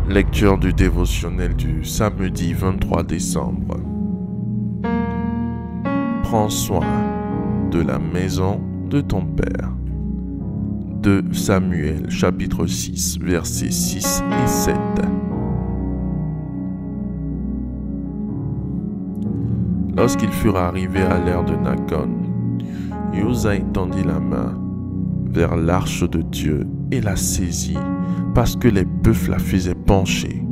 Lecture du dévotionnel du samedi 23 décembre. Prends soin de la maison de ton Père. 2 Samuel chapitre 6 versets 6 et 7. Lorsqu'ils furent arrivés à l'ère de Nacon, Uza étendit la main vers l'arche de Dieu et la saisit parce que les bœufs la faisaient pencher.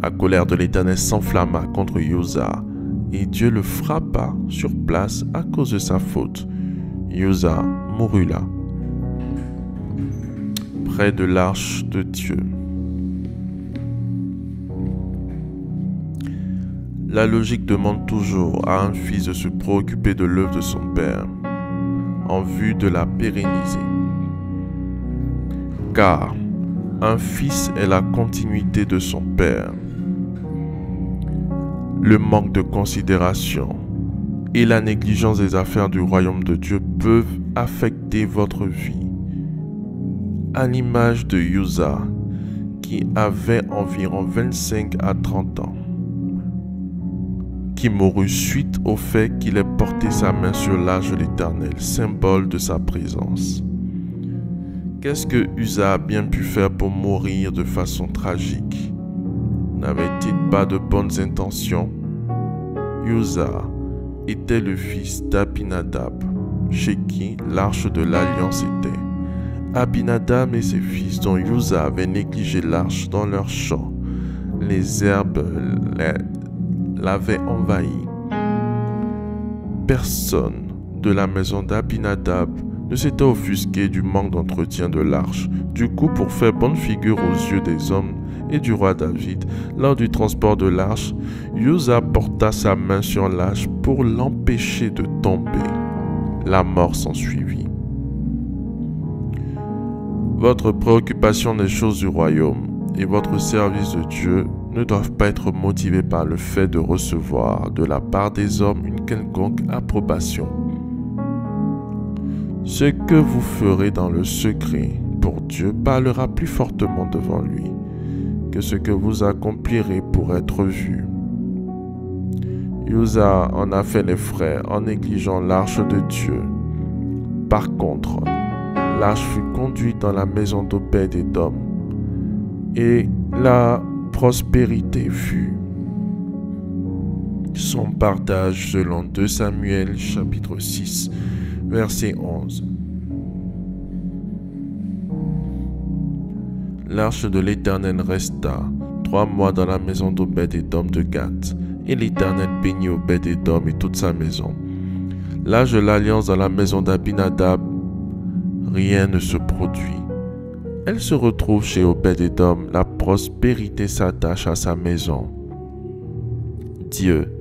La colère de l'Éternel s'enflamma contre Uza et Dieu le frappa sur place à cause de sa faute. Uza mourut là, près de l'arche de Dieu. La logique demande toujours à un fils de se préoccuper de l'œuvre de son père en vue de la pérenniser. Car un fils est la continuité de son père. Le manque de considération et la négligence des affaires du royaume de Dieu peuvent affecter votre vie. À l'image de Uza, qui avait environ 25 à 30 ans, qui mourut suite au fait qu'il ait porté sa main sur l'arche de l'Éternel, symbole de sa présence. Qu'est-ce que Uza a bien pu faire pour mourir de façon tragique? N'avait-il pas de bonnes intentions? Uza était le fils d'Abinadab, chez qui l'arche de l'Alliance était. Abinadab et ses fils, dont Uza avait négligé l'arche dans leur champ, les herbes l'avaient envahi. Personne de la maison d'Abinadab ne s'était offusqué du manque d'entretien de l'arche. Du coup, pour faire bonne figure aux yeux des hommes et du roi David, lors du transport de l'arche, Uza porta sa main sur l'arche pour l'empêcher de tomber. La mort s'ensuivit. Votre préoccupation des choses du royaume et votre service de Dieu ne doivent pas être motivés par le fait de recevoir de la part des hommes une quelconque approbation. Ce que vous ferez dans le secret pour Dieu parlera plus fortement devant lui que ce que vous accomplirez pour être vu. Uza en a fait les frais en négligeant l'arche de Dieu. Par contre, l'arche fut conduite dans la maison d'Obed-Édom et la prospérité fut son partage selon 2 Samuel chapitre 6 verset 11. L'arche de l'Éternel resta 3 mois dans la maison d'Obed-Édom de Gath, et l'Éternel bénit Obed-Édom et toute sa maison. L'arche de l'Alliance dans la maison d'Abinadab, rien ne se produit. Elle se retrouve chez Obed-Édom, la prospérité s'attache à sa maison. Dieu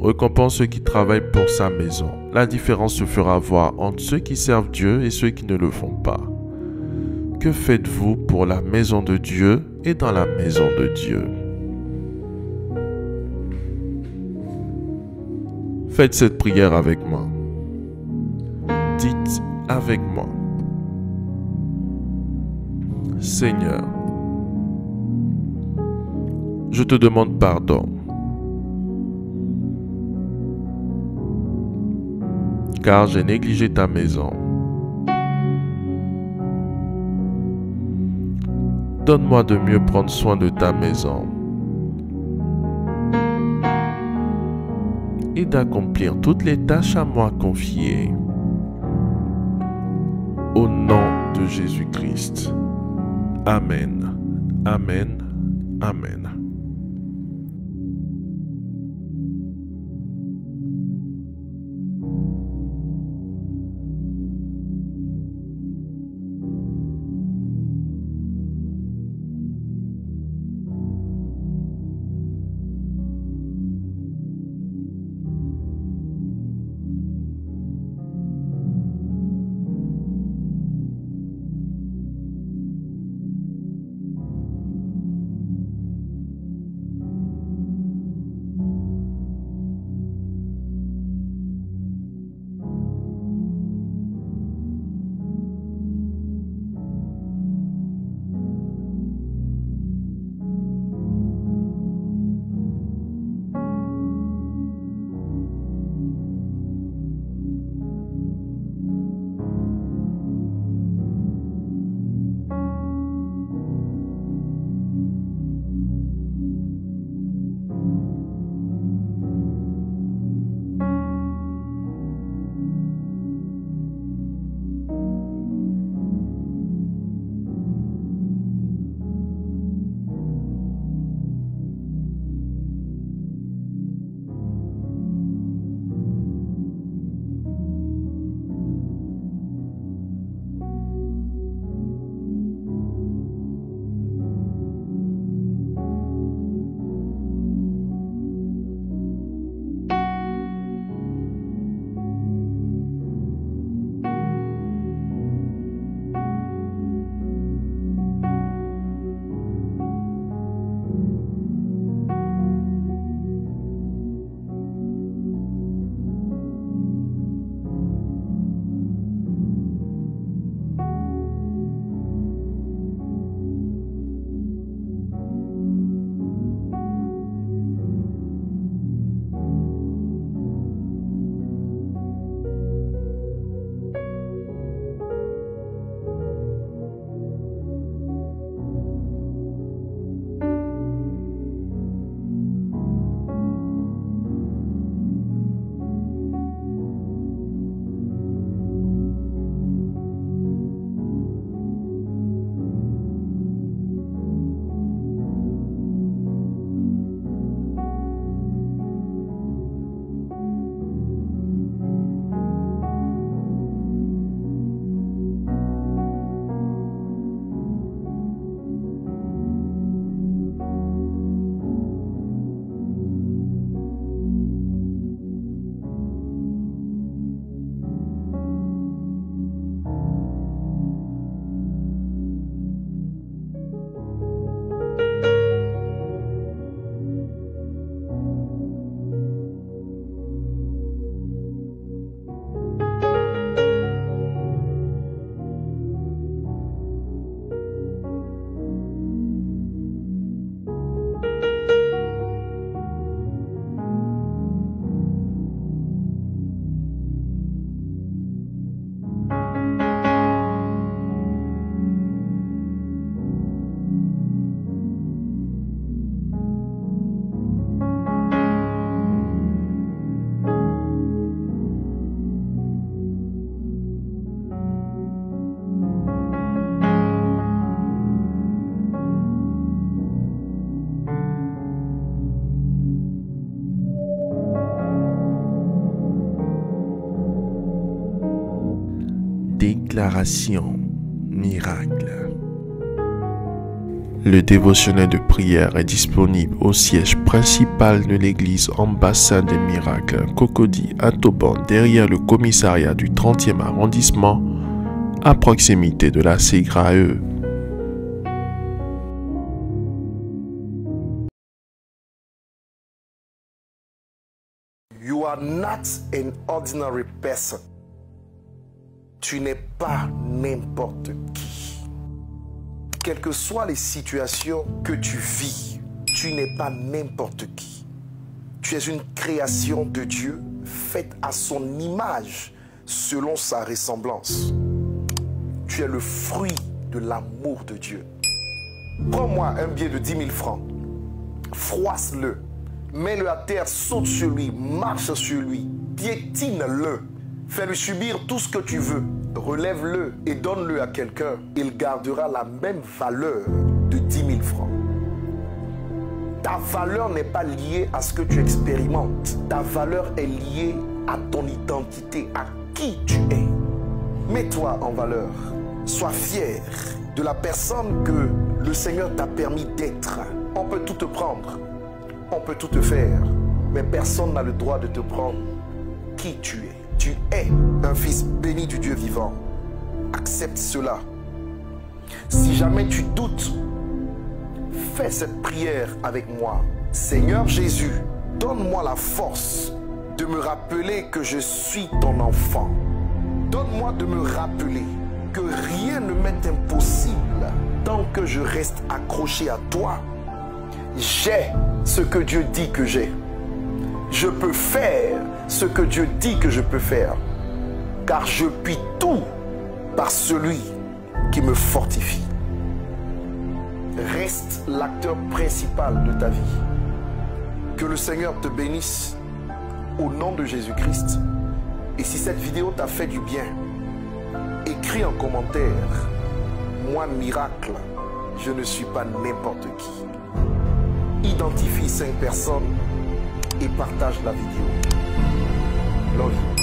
récompense ceux qui travaillent pour sa maison. La différence se fera voir entre ceux qui servent Dieu et ceux qui ne le font pas. Que faites-vous pour la maison de Dieu et dans la maison de Dieu? Faites cette prière avec moi. Dites avec moi. Seigneur, je te demande pardon, car j'ai négligé ta maison. Donne-moi de mieux prendre soin de ta maison et d'accomplir toutes les tâches à moi confiées. Au nom de Jésus-Christ. Amen. Amen. Amen. déclaration miracle. Le dévotionnel de prière est disponible au siège principal de l'église Ambassade des Miracles, Cocody à Toban, derrière le commissariat du 30e arrondissement, à proximité de la SEGRAE. You are not an ordinary person. Tu n'es pas n'importe qui. Quelles que soient les situations que tu vis, tu n'es pas n'importe qui. Tu es une création de Dieu faite à son image, selon sa ressemblance. Tu es le fruit de l'amour de Dieu. Prends-moi un billet de 10 000 francs, froisse-le, mets-le à terre, saute sur lui, marche sur lui, piétine-le, fais-lui subir tout ce que tu veux, relève-le et donne-le à quelqu'un. Il gardera la même valeur de 10 000 francs. Ta valeur n'est pas liée à ce que tu expérimentes. Ta valeur est liée à ton identité, à qui tu es. Mets-toi en valeur. Sois fier de la personne que le Seigneur t'a permis d'être. On peut tout te prendre, on peut tout te faire, mais personne n'a le droit de te prendre qui tu es. Tu es un fils béni du Dieu vivant. Accepte cela. Si jamais tu doutes, fais cette prière avec moi. Seigneur Jésus, donne-moi la force de me rappeler que je suis ton enfant. Donne-moi de me rappeler que rien ne m'est impossible tant que je reste accroché à toi. J'ai ce que Dieu dit que j'ai. Je peux faire ce que Dieu dit que je peux faire, car je puis tout par celui qui me fortifie. Reste l'acteur principal de ta vie. Que le Seigneur te bénisse au nom de Jésus-Christ. Et si cette vidéo t'a fait du bien, écris en commentaire: moi, miracle, je ne suis pas n'importe qui. Identifie 5 personnes et partage la vidéo. Love you.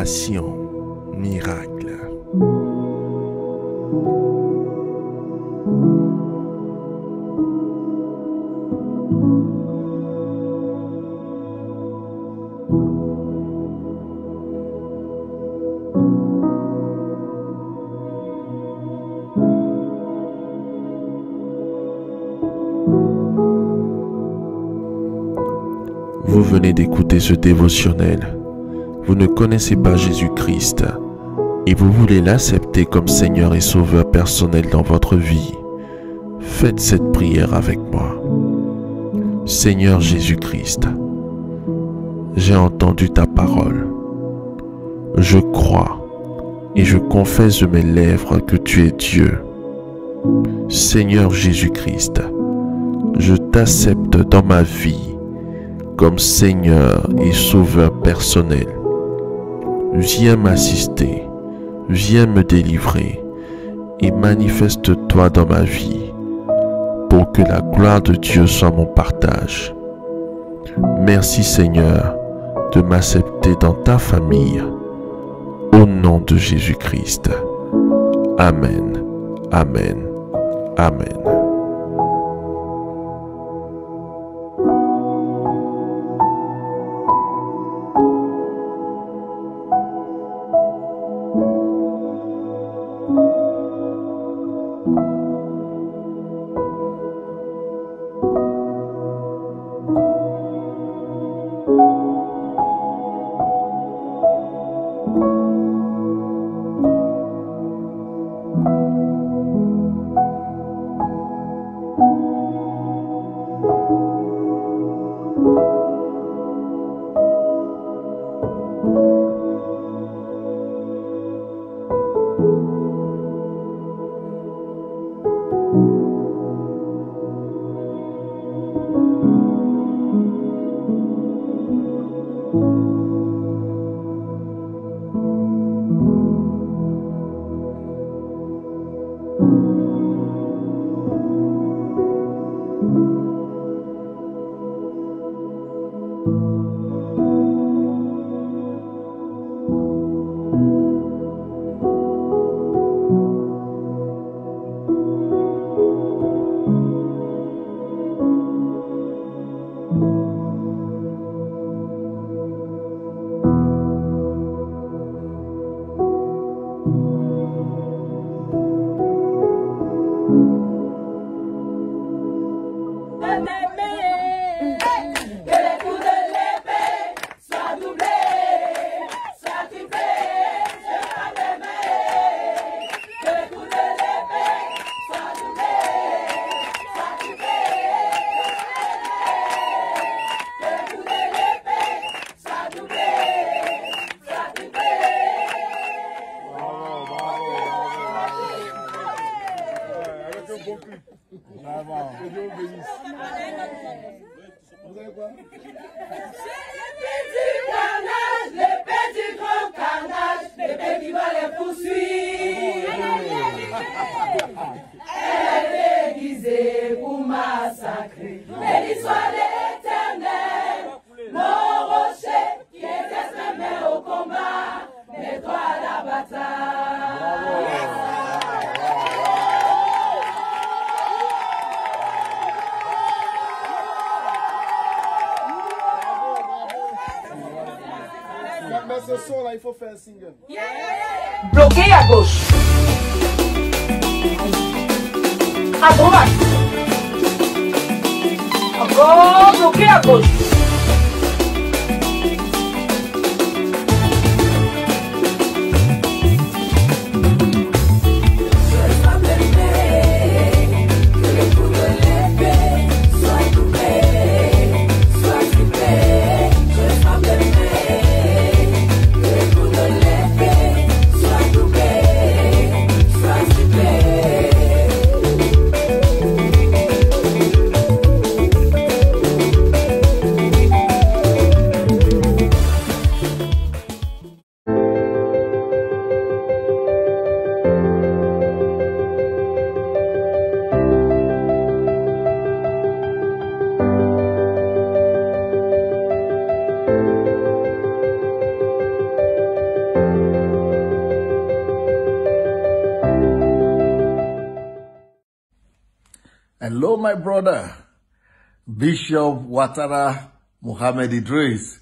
Opération Miracle. Vous venez d'écouter ce dévotionnel. Vous ne connaissez pas Jésus-Christ et vous voulez l'accepter comme Seigneur et Sauveur personnel dans votre vie. Faites cette prière avec moi. Seigneur Jésus-Christ, j'ai entendu ta parole. Je crois et je confesse de mes lèvres que tu es Dieu. Seigneur Jésus-Christ, je t'accepte dans ma vie comme Seigneur et Sauveur personnel. Viens m'assister, viens me délivrer et manifeste-toi dans ma vie pour que la gloire de Dieu soit mon partage. Merci Seigneur de m'accepter dans ta famille. Au nom de Jésus-Christ. Amen. Amen. Amen. Ce son là, il faut faire un single. Bloqué à gauche. À droite. Encore bloqué à gauche. Hello, my brother, Bishop Watara Muhammad Idris.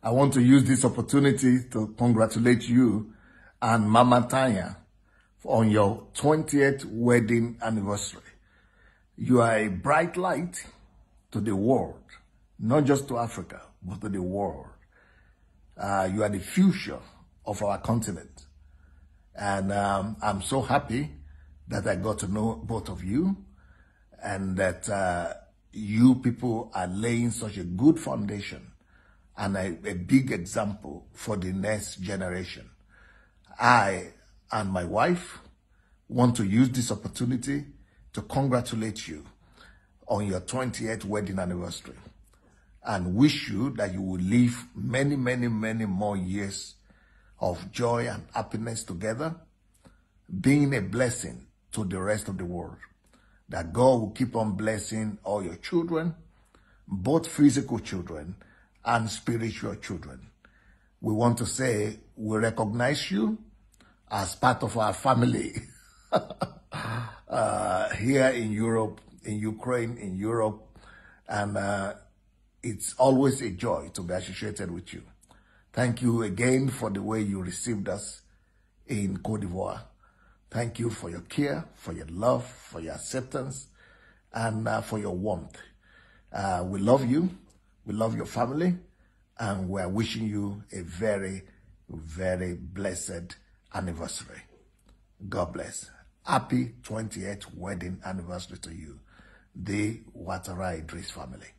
I want to use this opportunity to congratulate you and Mama Tanya on your 20th wedding anniversary. You are a bright light to the world, not just to Africa, but to the world. You are the future of our continent. And I'm so happy that I got to know both of you, and that you people are laying such a good foundation and a big example for the next generation. I and my wife want to use this opportunity to congratulate you on your 20th wedding anniversary and wish you that you will live many, many, many more years of joy and happiness together, being a blessing to the rest of the world. That God will keep on blessing all your children, both physical children and spiritual children. We want to say we recognize you as part of our family here in Europe, in Ukraine, in Europe, and it's always a joy to be associated with you. Thank you again for the way you received us in Côte d'Ivoire. Thank you for your care, for your love, for your acceptance, and for your warmth. We love you. We love your family. And we're wishing you a very, very blessed anniversary. God bless. Happy 20th wedding anniversary to you, the Watara Idris family.